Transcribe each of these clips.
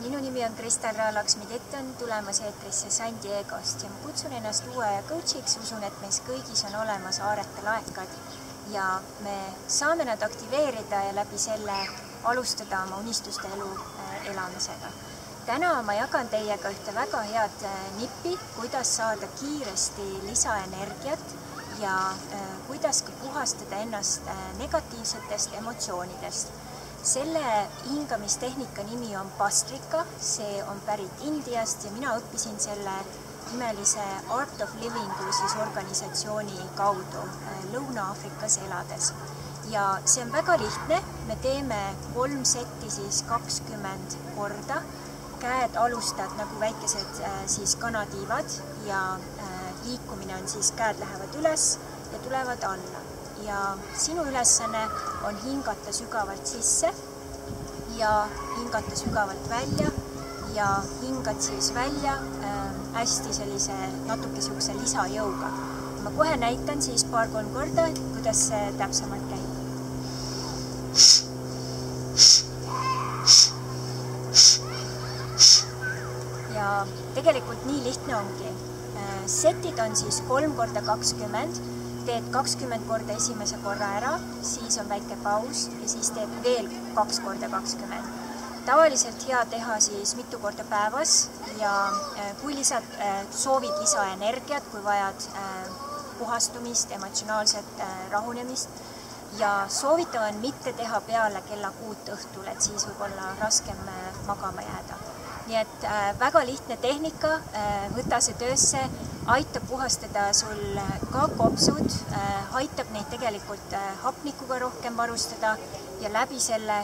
minu nimi on Kristel Raalaksmi-Tett, on tulemas eetrisse San Diegost ja ma kutsun ennast uue aja coachiks. Usun, et meis kõigis on olemas aarete laekad ja me saame nad aktiveerida ja läbi selle alustada oma unistuste elu elamisega. Täna ma jagan teiega ühte väga head nippi, kuidas saada kiiresti lisaenergiat ja kuidas ka puhastada ennast negatiivsetest emotsioonidest. Selle hingamistehnika nimi on Bastrika, see on pärit Indiast ja mina õppisin selle imelise Art of Livingu organisatsiooni kaudu Lõuna-Aafrikas elades. Ja see on väga lihtne, me teeme 3 setti 20 korda. Käed alustad nagu väikesed kanatiivad ja liikumine on käed lähevad üles ja tulevad alla. Ja sinu ülesanne on hingata sügavalt sisse ja hingata sügavalt välja ja hingad välja hästi sellise natuke sihukese lisajõuga. Ma kohe näitan 2-3 korda, kuidas see täpsemalt käib. Ja tegelikult nii lihtne ongi. Setid on 3 korda 20, teed 20 korda esimese korra ära, siis on väike paus ja siis teed veel 2 korda 20. Tavaliselt hea teha mitu korda päevas ja kui soovid lisaenergiat, kui vajad puhastumist, emotsionaalset rahunemist ja soovitav on mitte teha peale kella 6 õhtul, et siis võib olla raskem magama jääda. Nii et väga lihtne tehnika, võta see töösse, aitab puhastada sul ka kopsud, aitab neid tegelikult hapnikuga rohkem varustada ja läbi selle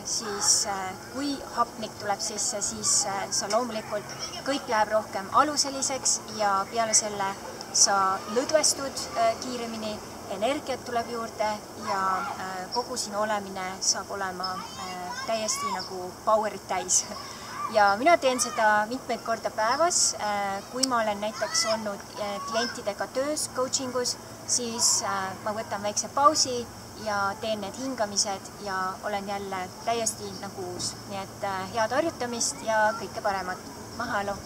kui hapnik tuleb sisse, siis sa loomulikult kõik läheb rohkem aluseliseks ja peale selle sa lõdvestud kiiremini, energiat tuleb juurde ja kogu sinu olemine saab olema täiesti nagu powerit täis. Ja mina teen seda mitmeid korda päevas. Kui ma olen näiteks olnud klientidega töös, coachingus, siis ma võtan väikse pausi ja teen need hingamised ja olen jälle täiesti nagu uus. Nii et head harjutamist ja kõike paremat. Mahalo!